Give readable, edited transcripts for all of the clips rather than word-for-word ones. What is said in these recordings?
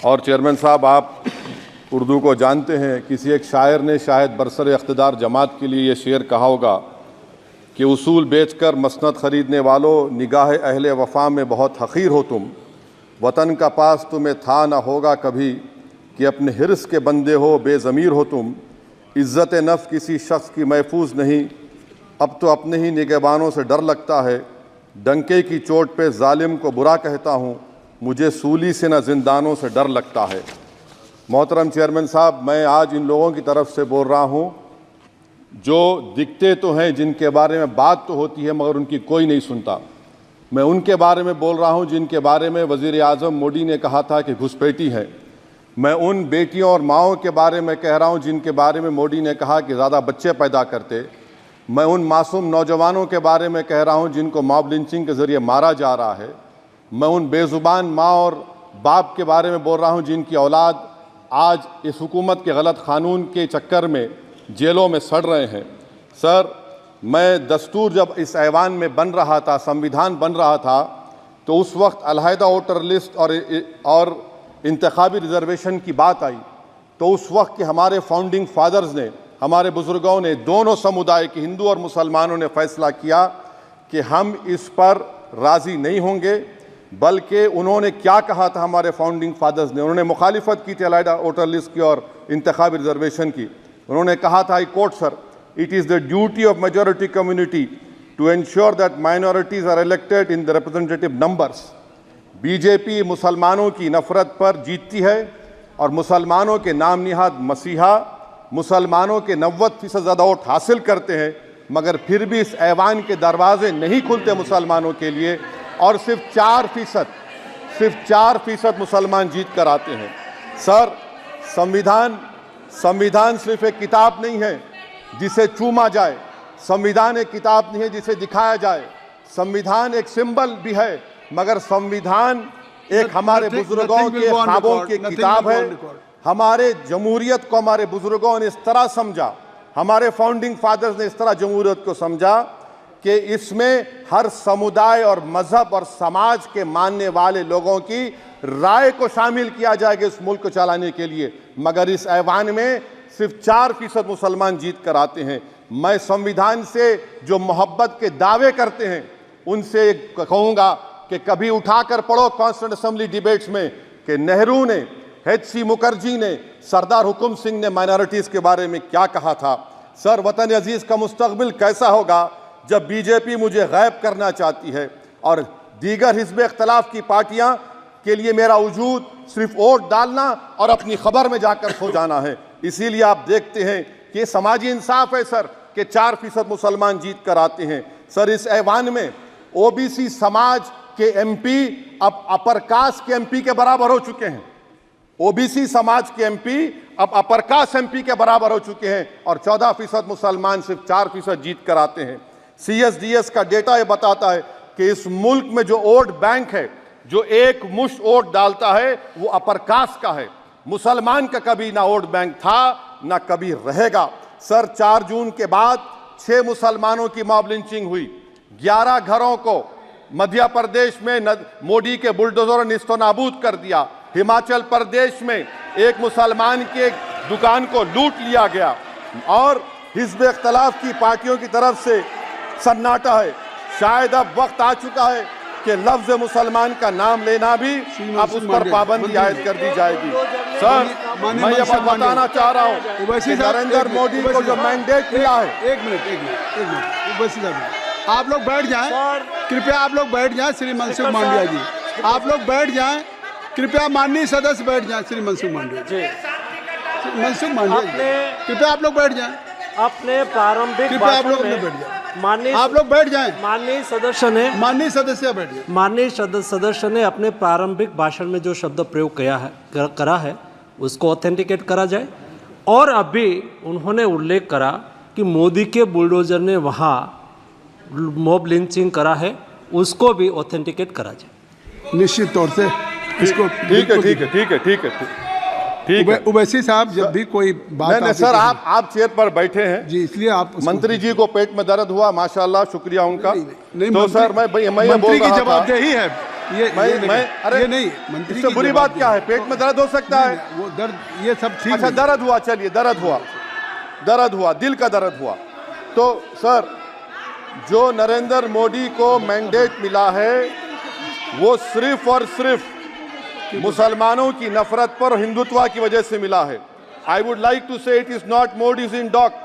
और चेयरमैन साहब, आप उर्दू को जानते हैं। किसी एक शायर ने शायद बरसर इख्तिदार जमात के लिए ये शेर कहा होगा कि उसूल बेचकर मसनद ख़रीदने वालों, निगाह अहले वफ़ा में बहुत हक़ीर हो तुम। वतन का पास तुम्हें था ना होगा कभी कि अपने हिर्स के बंदे हो, बेज़मीर हो तुम। इज़्ज़त नफ्स किसी शख्स की महफूज नहीं, अब तो अपने ही निगहबानों से डर लगता है। डंके की चोट पे जालिम को बुरा कहता हूँ, मुझे सूली से न जिंदानों से डर लगता है। मोहतरम चेयरमैन साहब, मैं आज इन लोगों की तरफ से बोल रहा हूँ जो दिखते तो हैं, जिनके बारे में बात तो होती है मगर उनकी कोई नहीं सुनता। मैं उनके बारे में बोल रहा हूँ जिनके बारे में वज़ीर आज़म मोदी ने कहा था कि घुसपैठी हैं। मैं उन बेटियों और माओं के बारे में कह रहा हूँ जिनके बारे में मोदी ने कहा कि ज़्यादा बच्चे पैदा करते। मैं उन मासूम नौजवानों के बारे में कह रहा हूँ जिनको मॉब लिंचिंग के ज़रिए मारा जा रहा है। मैं उन बेज़ुबान माँ और बाप के बारे में बोल रहा हूँ जिनकी औलाद आज इस हुकूमत के गलत क़ानून के चक्कर में जेलों में सड़ रहे हैं। सर, मैं दस्तूर जब इस ऐवान में बन रहा था, संविधान बन रहा था, तो उस वक्त अलहदा वोटर लिस्ट और इंतखाबी रिजर्वेशन की बात आई। तो उस वक्त के हमारे फाउंडिंग फादर्स ने, हमारे बुज़ुर्गों ने, दोनों समुदाय के हिंदू और मुसलमानों ने फ़ैसला किया कि हम इस पर राज़ी नहीं होंगे। बल्कि उन्होंने क्या कहा था हमारे फाउंडिंग फादर्स ने, उन्होंने मुखालिफत की थी अलहदा वोटर लिस्ट की और इंतखाबी रिजर्वेशन की। उन्होंने कहा था, I quote sir, it is the duty of majority community to ensure that minorities are elected in the representative numbers. BJP मुसलमानों की नफरत पर जीतती है और मुसलमानों के नाम निहाद मसीहा मुसलमानों के 90% ज़्यादा वोट हासिल करते हैं, मगर फिर भी इस ऐवान के दरवाजे नहीं खुलते मुसलमानों के लिए और सिर्फ 4% मुसलमान जीत कर आते हैं। सर, संविधान सिर्फ एक किताब नहीं है जिसे चूमा जाए, संविधान एक किताब नहीं है जिसे दिखाया जाए, संविधान एक सिंबल भी है, मगर संविधान एक हमारे बुजुर्गों के ख्वाबों की किताब है। हमारे जमहूरियत को हमारे बुजुर्गों ने इस तरह समझा, हमारे फाउंडिंग फादर्स ने इस तरह जमहूरियत को समझा कि इसमें हर समुदाय और मजहब और समाज के मानने वाले लोगों की राय को शामिल किया जाएगा इस मुल्क को चलाने के लिए। मगर इस ऐवान में सिर्फ 4% मुसलमान जीत कर आते हैं। मैं संविधान से जो मोहब्बत के दावे करते हैं उनसे कहूँगा कि कभी उठाकर पढ़ो कॉन्स्टिट्यूएंट असेंबली डिबेट्स में कि नेहरू ने, HC मुखर्जी ने, सरदार हुकुम सिंह ने माइनॉरिटीज़ के बारे में क्या कहा था। सर, वतन अजीज़ का मुस्तकबिल कैसा होगा जब बीजेपी मुझे गायब करना चाहती है और दीगर हिज़्ब इख्तिलाफ की पार्टियां के लिए मेरा वजूद सिर्फ वोट डालना और अपनी खबर में जाकर सो जाना है। इसीलिए आप देखते हैं कि ये समाजी इंसाफ है सर कि 4% मुसलमान जीत कर आते हैं। सर, इस ऐवान में OBC समाज के MP अब अपर कास्ट के MP के बराबर हो चुके हैं। OBC समाज के MP अब अपर कास्ट MP के बराबर हो चुके हैं और 14% मुसलमान सिर्फ 4% जीत कर आते हैं। CSDS का डेटा ये बताता है कि इस मुल्क में जो वोट बैंक है, जो एक मुश्त वोट डालता है, वो अपर कास्ट का है। मुसलमान का कभी ना वोट बैंक था ना कभी रहेगा। सर, 4 जून के बाद 6 मुसलमानों की मॉब लिंचिंग हुई, 11 घरों को मध्य प्रदेश में मोदी के बुलडोजर ने निस्तो नाबूद कर दिया। हिमाचल प्रदेश में एक मुसलमान की एक दुकान को लूट लिया गया और हिज़्ब इख्तिलाफ की पार्टियों की तरफ से सन्नाटा है। शायद अब वक्त आ चुका है कि लफ्ज़ मुसलमान का नाम लेना भी अब उस पर पाबंदी आयद कर दी जाएगी। सर, मैं ये बात बताना चाह रहा हूँ कि नरेंद्र मोदी को जो मैंडेट मिला है। एक मिनट, आप लोग बैठ जाएं, कृपया आप लोग बैठ जाएं। श्री मनसुख मांडविया जी, आप लोग बैठ जाएं, कृपया माननीय सदस्य बैठ जाएं। श्री मनसुख मांडविया जी, कृपया आप लोग बैठ जाएं। अपने प्रारंभिक आप लोग बैठ जाएं, आप लोग बैठ जाएं। माननीय सदस्य ने अपने प्रारंभिक भाषण में जो शब्द प्रयोग करा है उसको ऑथेंटिकेट करा जाए। और अभी उन्होंने उल्लेख करा कि मोदी के बुलडोजर ने वहाँ मॉब लिंचिंग करा है, उसको भी ऑथेंटिकेट करा जाए। निश्चित तौर से इसको ठीक है। ओवैसी साहब, जब भी कोई बात नहीं सर, आप चेयर पर बैठे हैं जी, इसलिए आप मंत्री जी को पेट में दर्द हुआ, माशाल्लाह, शुक्रिया उनका। नहीं, तो सर, मैं ये मंत्री की जवाबदेही है। ये नहीं मंत्री इससे की बुरी जवाब बात क्या है? पेट में दर्द हो सकता है। वो दर्द ये सब ठीक अच्छा, नहीं। दर्द हुआ, चलिए दर्द हुआ, दिल का दर्द हुआ। तो सर, जो नरेंद्र मोदी को मैंडेट मिला है वो सिर्फ और सिर्फ मुसलमानों की नफरत पर हिंदुत्व की वजह से मिला है। I would like to say it is not Modi's in dock,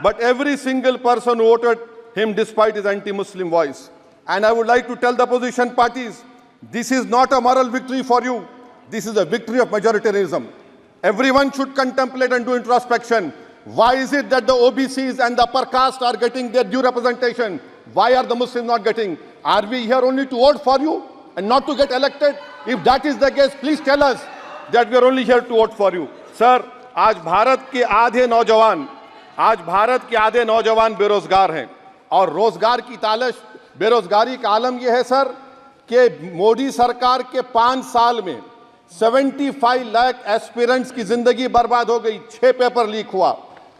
but every single person voted him despite his anti-Muslim voice. And I would like to tell the opposition parties, this is not a moral victory for you. This is a victory of majoritarianism. Everyone should contemplate and do introspection. Why is it that the OBCs and the upper caste are getting their due representation? Why are the Muslims not getting? Are we here only to vote for you and not to get elected? If that is the case, please tell us that we are only here to vote for you. Sir, आज भारत के आधे नौजवान बेरोजगार हैं और रोजगार की तालाश, बेरोजगारी का आलम यह है सर कि मोदी सरकार के 5 साल में 75 लाख एस्पिरेंट्स की जिंदगी बर्बाद हो गई, 6 पेपर लीक हुआ।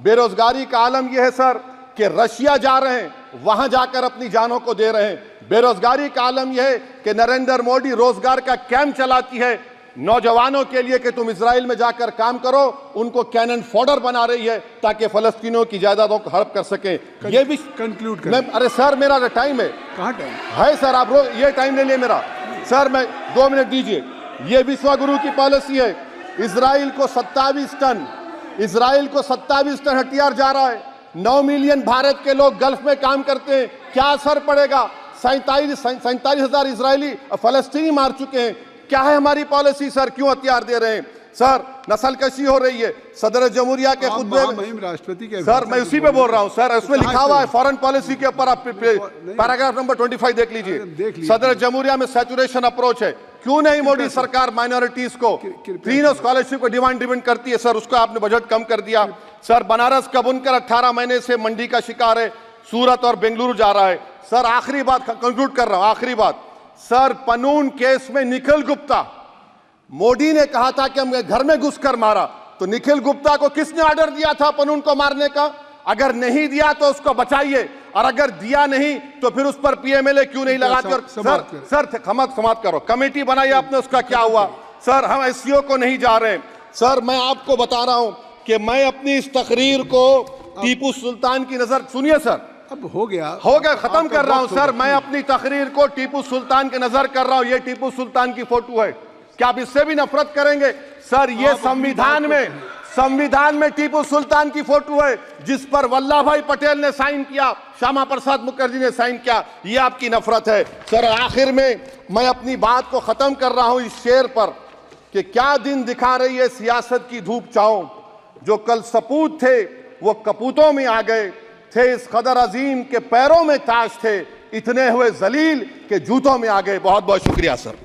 बेरोजगारी का आलम यह है सर कि रशिया जा रहे हैं, वहां जाकर अपनी जानों को दे रहे हैं। बेरोजगारी का आलम यह है कि नरेंद्र मोदी रोजगार का कैंप चलाती है नौजवानों के लिए कि तुम इजराइल में जाकर काम करो, उनको कैनन फॉडर बना रही है ताकि फलस्तीनियों की जायदादों को हड़प कर सके। ये भी कंक्लूड करें। अरे सर, मेरा टाइम है। कहाँ टाइम है सर? आप ये टाइम ले लिए मेरा। सर, मैं 2 मिनट दीजिए। ये विश्वगुरु की पॉलिसी है। इजराइल को 27 टन हथियार जा रहा है। 9 मिलियन भारत के लोग गल्फ में काम करते हैं, क्या असर पड़ेगा? 47,000 इजरायली फलस्तीनी मार चुके हैं। क्या है हमारी पॉलिसी सर? क्यों हथियार दे रहे हैं सर? नस्लकशी हो रही है। सदर जमहूरिया के खुतबे में राष्ट्रपति के सर, मैं उसी पे बोल रहा हूं सर, उसमें लिखा हुआ है फॉरेन पॉलिसी के ऊपर, आप पैराग्राफ नंबर 25 देख लीजिए। सदर जमहूरिया में सैचुरेशन अप्रोच है। क्यों नहीं मोदी सरकार माइनॉरिटीज को फ्री स्कॉलरशिप को डिमांड करती है सर? उसको आपने बजट कम कर दिया। सर, बनारस का बुनकर 18 महीने से मंडी का शिकार है, सूरत और बेंगलुरु जा रहा है। सर, आखिरी बात कंक्लूड कर रहा हूं, आखिरी बात सर, पनून केस में निखिल गुप्ता, मोदी ने कहा था कि हम घर में घुसकर मारा, तो निखिल गुप्ता को किसने ऑर्डर दिया था पनून को मारने का? अगर नहीं दिया तो उसको बचाइए, और अगर दिया नहीं तो फिर उस पर पीएमएलए क्यों नहीं लगाते? सर समाप्त करो। कमेटी बनाई आपने, उसका क्या हुआ? सर, हम एससीओ को नहीं जा रहे। सर, मैं आपको बता रहा हूं कि मैं अपनी इस तकरीर को टीपू सुल्तान की नजर, सुनिए सर, अब हो गया, खत्म कर रहा हूं सर। मैं अपनी तकरीर को टीपू सुल्तान के नजर कर रहा हूं। ये टीपू सुल्तान की फोटो है, क्या आप इससे भी नफरत करेंगे? सर, ये संविधान में टीपू सुल्तान की फोटो है जिस पर वल्लभ भाई पटेल ने साइन किया, श्यामा प्रसाद मुखर्जी ने साइन किया। ये आपकी नफरत है सर। आखिर में मैं अपनी बात को खत्म कर रहा हूं इस शेर पर कि क्या दिन दिखा रही है सियासत की धूप छांव, जो कल सपूत थे वो कपूतों में आ गए, थे इस कदर अजीम के पैरों में ताज थे, इतने हुए जलील के जूतों में आ गए। बहुत बहुत शुक्रिया सर।